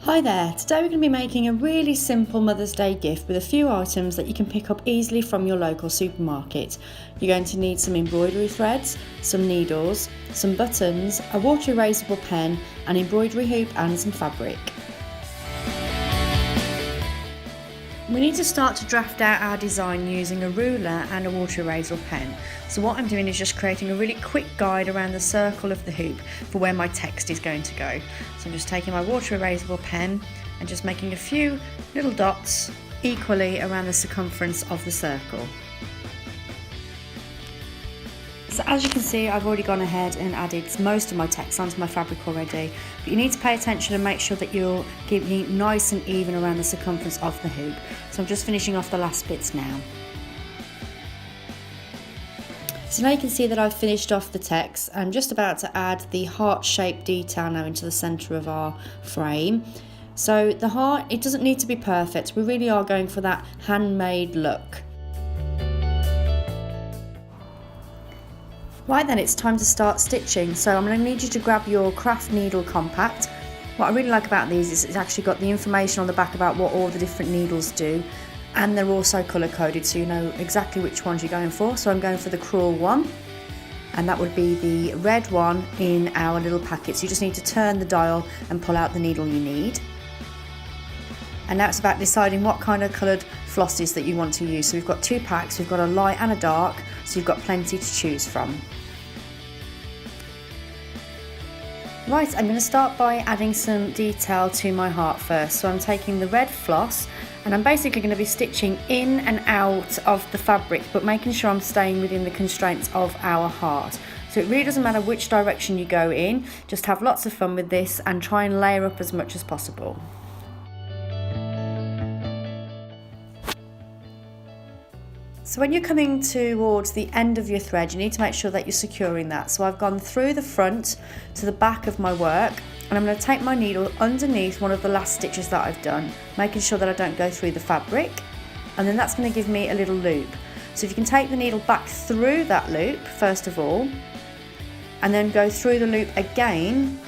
Hi there, today we're going to be making a really simple Mother's Day gift with a few items that you can pick up easily from your local supermarket. You're going to need some embroidery threads, some needles, some buttons, a water erasable pen, an embroidery hoop and some fabric. We need to start to draft out our design using a ruler and a water erasable pen. So what I'm doing is just creating a really quick guide around the circle of the hoop for where my text is going to go. So I'm just taking my water erasable pen and just making a few little dots equally around the circumference of the circle. So as you can see, I've already gone ahead and added most of my text onto my fabric already, but you need to pay attention and make sure that you're keeping it nice and even around the circumference of the hoop. So I'm just finishing off the last bits now. So now you can see that I've finished off the text. I'm just about to add the heart-shaped detail now into the centre of our frame. So the heart, it doesn't need to be perfect. We really are going for that handmade look. Right then, it's time to start stitching. So I'm going to need you to grab your craft needle compact. What I really like about these is it's actually got the information on the back about what all the different needles do, and they're also colour coded so you know exactly which ones you're going for. So I'm going for the cruel one, and that would be the red one in our little packet. So you just need to turn the dial and pull out the needle you need. And now it's about deciding what kind of coloured flosses that you want to use. So we've got two packs, we've got a light and a dark, so you've got plenty to choose from. Right, I'm going to start by adding some detail to my heart first. So I'm taking the red floss and I'm basically going to be stitching in and out of the fabric, but making sure I'm staying within the constraints of our heart. So it really doesn't matter which direction you go in, just have lots of fun with this and try and layer up as much as possible. So when you're coming towards the end of your thread, you need to make sure that you're securing that. So I've gone through the front to the back of my work, and I'm going to take my needle underneath one of the last stitches that I've done, making sure that I don't go through the fabric, and then that's going to give me a little loop. So if you can take the needle back through that loop first of all, and then go through the loop again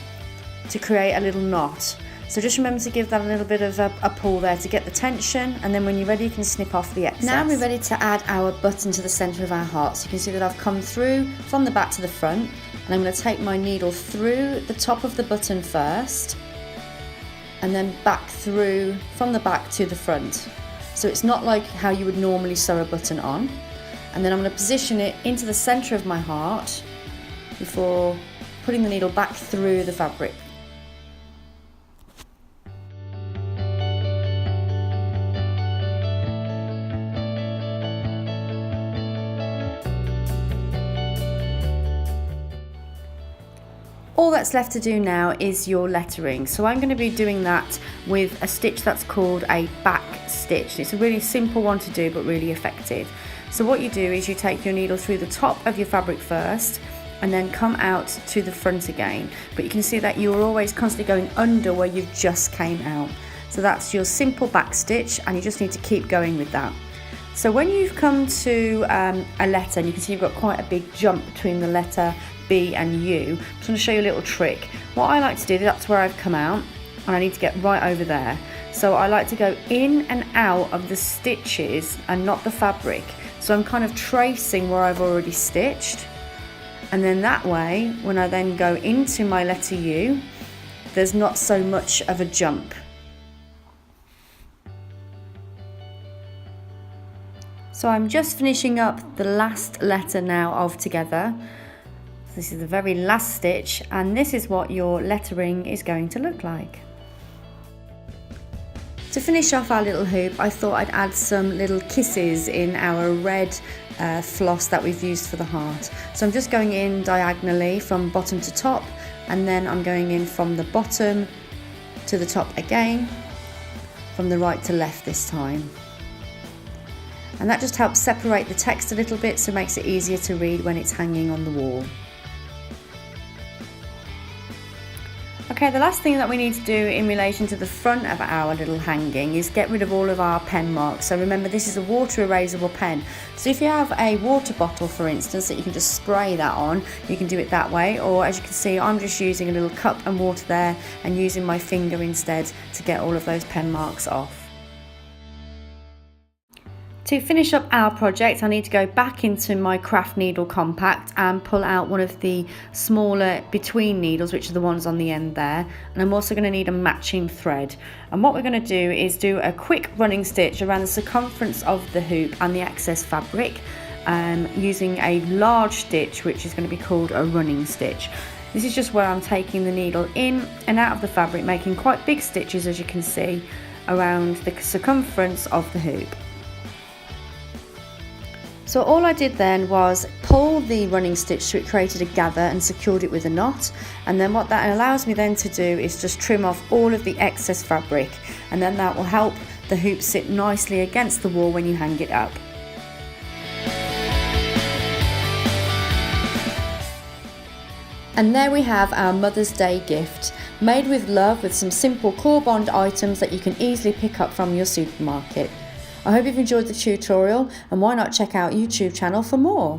to create a little knot. So just remember to give that a little bit of a pull there to get the tension, and then when you're ready you can snip off the excess. Now we're ready to add our button to the centre of our heart. So you can see that I've come through from the back to the front, and I'm going to take my needle through the top of the button first and then back through from the back to the front. So it's not like how you would normally sew a button on. And then I'm going to position it into the centre of my heart before putting the needle back through the fabric. All that's left to do now is your lettering. So I'm going to be doing that with a stitch that's called a back stitch. It's a really simple one to do but really effective. So what you do is you take your needle through the top of your fabric first and then come out to the front again. But you can see that you're always constantly going under where you've just came out. So that's your simple back stitch, and you just need to keep going with that. So when you've come to a letter, and you can see you've got quite a big jump between the letter B and U, I'm just going to show you a little trick. What I like to do, that's where I've come out, and I need to get right over there. So I like to go in and out of the stitches and not the fabric. So I'm kind of tracing where I've already stitched, and then that way, when I then go into my letter U, there's not so much of a jump. So I'm just finishing up the last letter now of together. This is the very last stitch, and this is what your lettering is going to look like. To finish off our little hoop, I thought I'd add some little kisses in our red floss that we've used for the heart. So I'm just going in diagonally from bottom to top, and then I'm going in from the bottom to the top again, from the right to left this time. And that just helps separate the text a little bit, so it makes it easier to read when it's hanging on the wall. Okay, the last thing that we need to do in relation to the front of our little hanging is get rid of all of our pen marks. So remember, this is a water erasable pen. So if you have a water bottle, for instance, that you can just spray that on, you can do it that way. Or as you can see, I'm just using a little cup and water there and using my finger instead to get all of those pen marks off. To finish up our project, I need to go back into my craft needle compact and pull out one of the smaller between needles, which are the ones on the end there. And I'm also going to need a matching thread. And what we're going to do is do a quick running stitch around the circumference of the hoop and the excess fabric, using a large stitch, which is going to be called a running stitch. This is just where I'm taking the needle in and out of the fabric, making quite big stitches, as you can see, around the circumference of the hoop. So all I did then was pull the running stitch so it created a gather and secured it with a knot, and then what that allows me then to do is just trim off all of the excess fabric, and then that will help the hoop sit nicely against the wall when you hang it up. And there we have our Mother's Day gift, made with love with some simple core bond items that you can easily pick up from your supermarket. I hope you've enjoyed the tutorial, and why not check out YouTube channel for more.